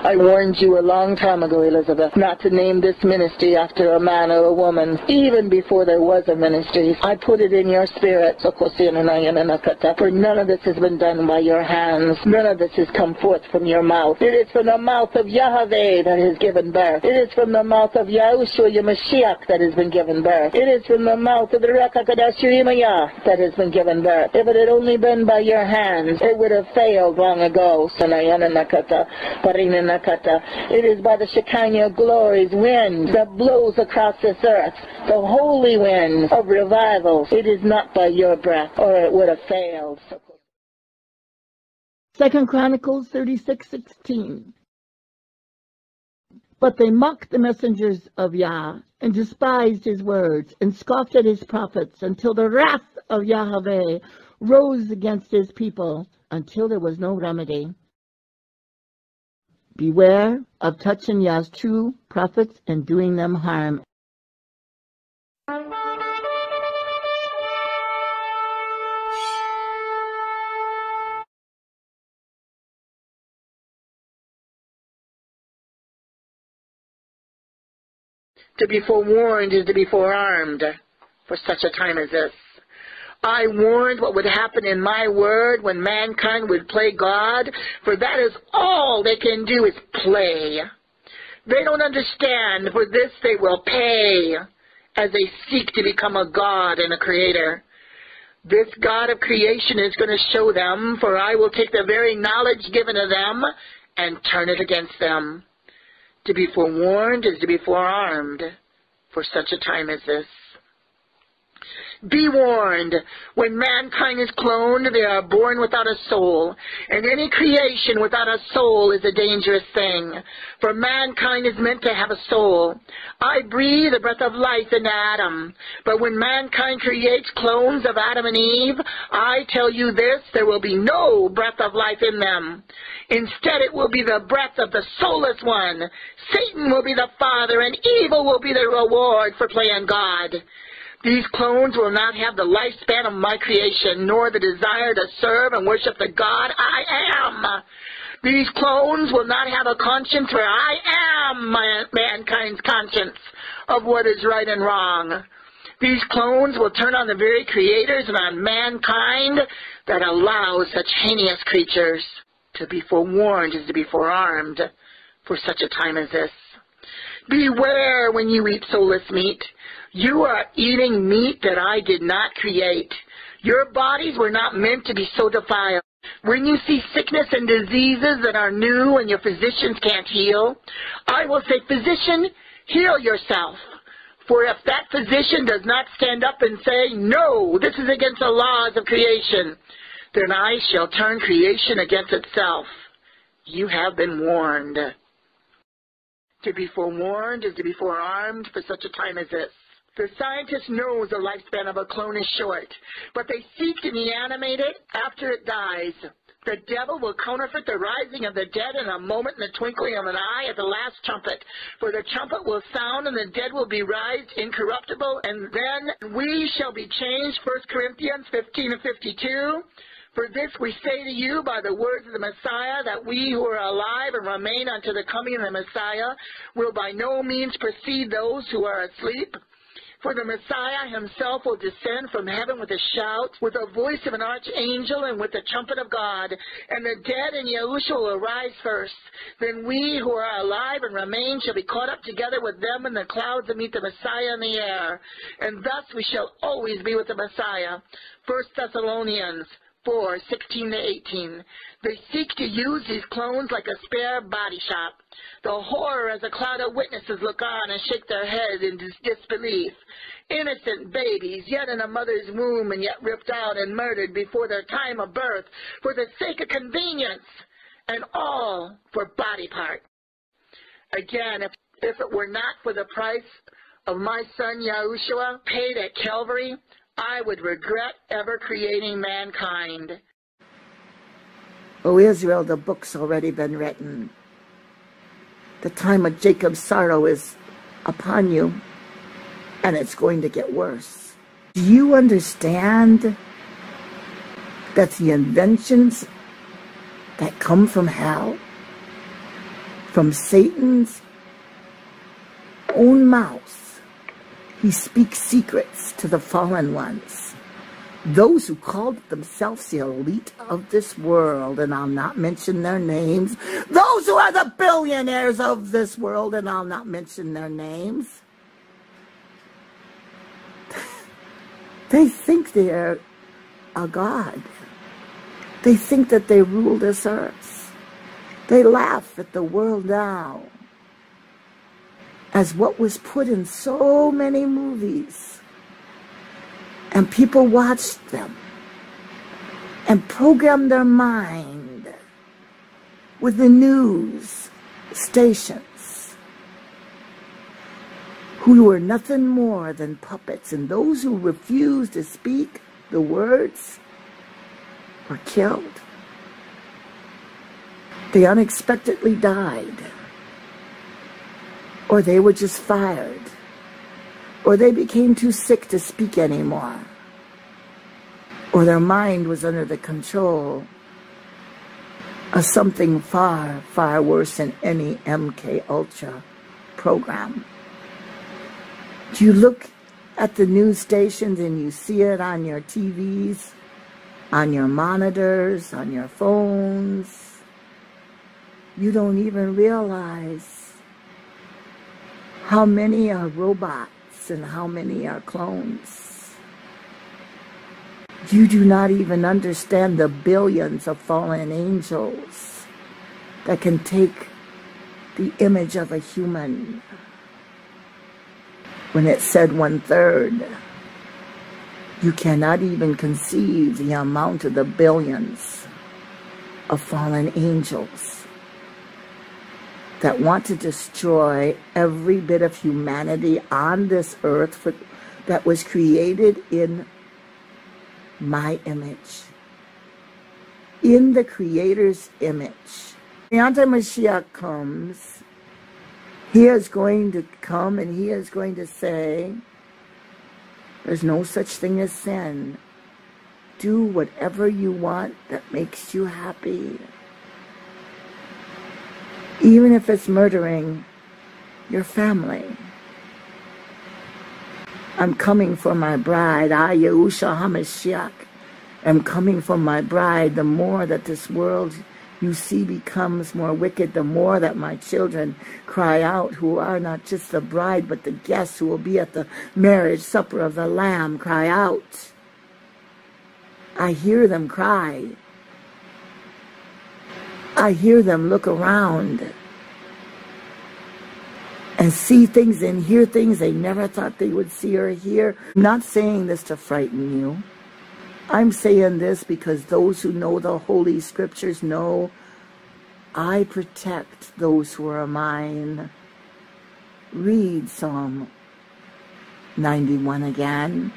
I warned you a long time ago, Elizabeth, not to name this ministry after a man or a woman, even before there was a ministry. I put it in your spirit, for none of this has been done by your hands. None of this has come forth from your mouth. It is from the mouth of YAHUVEH that has given birth. It is from the mouth of YAHUSHUA HA MASHIACH'S that has been given birth. It is from the mouth of the RUACH that has been given birth. If it had only been by your hands, it would have failed long ago. It is by the Shekinah glory's wind that blows across this earth, the holy wind of revival. It is not by your breath, or it would have failed. 2 Chronicles 36:16. But they mocked the messengers of Yah, and despised his words, and scoffed at his prophets, until the wrath of YAHUVEH rose against his people, until there was no remedy. Beware of touching Yah's true prophets and doing them harm. To be forewarned is to be forearmed for such a time as this. I warned what would happen in my word when mankind would play God, for that is all they can do is play. They don't understand, for this they will pay as they seek to become a God and a creator. This God of creation is going to show them, for I will take the very knowledge given to them and turn it against them. To be forewarned is to be forearmed for such a time as this. Be warned, when mankind is cloned, they are born without a soul, and any creation without a soul is a dangerous thing, for mankind is meant to have a soul. I breathe the breath of life into Adam, but when mankind creates clones of Adam and Eve, I tell you this, there will be no breath of life in them. Instead, it will be the breath of the soulless one. Satan will be the father, and evil will be the reward for playing God. These clones will not have the lifespan of my creation, nor the desire to serve and worship the God I am. These clones will not have a conscience, for I am mankind's conscience of what is right and wrong. These clones will turn on the very creators and on mankind that allows such heinous creatures. To be forewarned is to be forearmed for such a time as this. Beware when you eat soulless meat. You are eating meat that I did not create. Your bodies were not meant to be so defiled. When you see sickness and diseases that are new and your physicians can't heal, I will say, physician, heal yourself. For if that physician does not stand up and say, no, this is against the laws of creation, then I shall turn creation against itself. You have been warned. To be forewarned is to be forearmed for such a time as this. The scientist knows the lifespan of a clone is short, but they seek to reanimate it after it dies. The devil will counterfeit the rising of the dead in a moment, in the twinkling of an eye, at the last trumpet. For the trumpet will sound, and the dead will be raised incorruptible, and then we shall be changed. 1 Corinthians 15:52. For this we say to you by the words of the Messiah, that we who are alive and remain unto the coming of the Messiah will by no means precede those who are asleep. For the Messiah himself will descend from heaven with a shout, with the voice of an archangel, and with the trumpet of God. And the dead in Yahushua will arise first. Then we who are alive and remain shall be caught up together with them in the clouds to meet the Messiah in the air. And thus we shall always be with the Messiah. 1 Thessalonians 4:16-18. They seek to use these clones like a spare body shop. The horror as a cloud of witnesses look on and shake their heads in disbelief. Innocent babies, yet in a mother's womb and yet ripped out and murdered before their time of birth for the sake of convenience, and all for body part. Again, if it were not for the price of my son Yahushua paid at Calvary, I would regret ever creating mankind. O Israel, the book's already been written. The time of Jacob's sorrow is upon you, and it's going to get worse. Do you understand that the inventions that come from hell From Satan's own mouth, he speaks secrets to the fallen ones. Those who called themselves the elite of this world, and I'll not mention their names. Those who are the billionaires of this world, and I'll not mention their names. They think they are a god. They think that they rule this earth. They laugh at the world now as what was put in so many movies. And people watched them and programmed their mind with the news stations, who were nothing more than puppets. And those who refused to speak the words were killed. They unexpectedly died, or they were just fired, or they became too sick to speak anymore, or their mind was under the control of something far, far worse than any MK Ultra program. Do you look at the news stations and you see it on your TVs, on your monitors, on your phones? You don't even realize how many are robots and how many are clones. You do not even understand the billions of fallen angels that can take the image of a human. When it said 1/3, you cannot even conceive the amount of the billions of fallen angels that want to destroy every bit of humanity on this earth that was created in my image, in the Creator's image. The Anti-Mashiach comes, he is going to come and he is going to say, there's no such thing as sin. Do whatever you want that makes you happy. Even if it's murdering your family. I'm coming for my bride. I, YAHUSHUA HA MASHIACH, am coming for my bride. The more that this world you see becomes more wicked, the more that my children cry out, who are not just the bride, but the guests who will be at the marriage supper of the Lamb, cry out. I hear them cry. I hear them look around and see things and hear things they never thought they would see or hear. I'm not saying this to frighten you. I'm saying this because those who know the Holy Scriptures know I protect those who are mine. Read Psalm 91 again.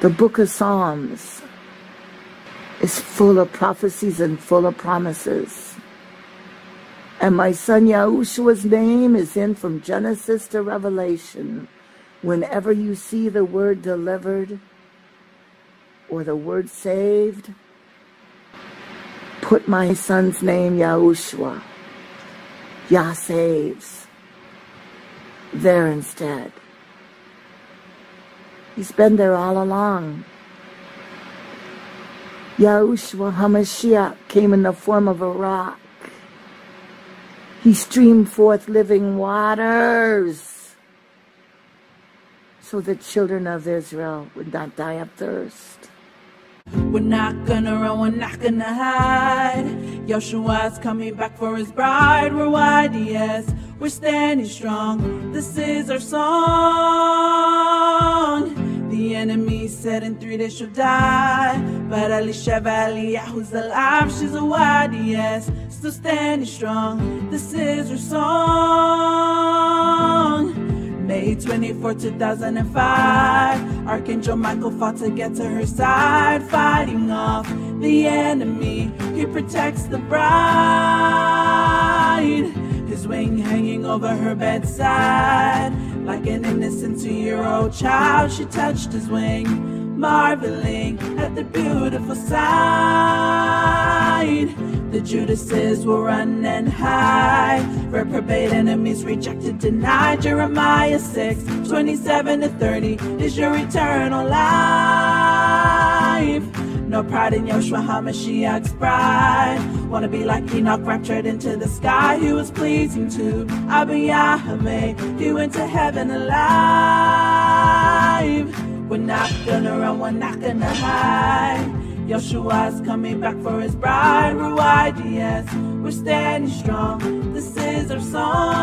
The book of Psalms is full of prophecies and full of promises. And my son Yahushua's name is in from Genesis to Revelation. Whenever you see the word delivered or the word saved, put my son's name, Yahushua, Yah saves, there instead. He's been there all along. YAHUSHUA HA MASHIACH came in the form of a rock. He streamed forth living waters so the children of Israel would not die of thirst. We're not gonna run, we're not gonna hide. Yahushua's coming back for his bride. We're YAHS, we're standing strong. This is our song. The enemy said in 3 days she'll die, but Elisheva Eliyahu's alive. She's a YAHS, still standing strong. This is her song. May 24, 2005, Archangel Michael fought to get to her side, fighting off the enemy. He protects the bride. His wing hanging over her bedside, like an innocent 2-year-old child. She touched his wing, marveling at the beautiful sight. The Judases will run and hide. Reprobate enemies rejected, denied. Jeremiah 6:27-30 is your eternal life. No pride in YAHUSHUA HA MASHIACH'S bride. Wanna be like Enoch, raptured into the sky. He was pleasing to Amightywind. He went to heaven alive. We're not gonna run, we're not gonna hide. YAHUSHUA's coming back for his bride. YAHS, we're standing strong. This is our song.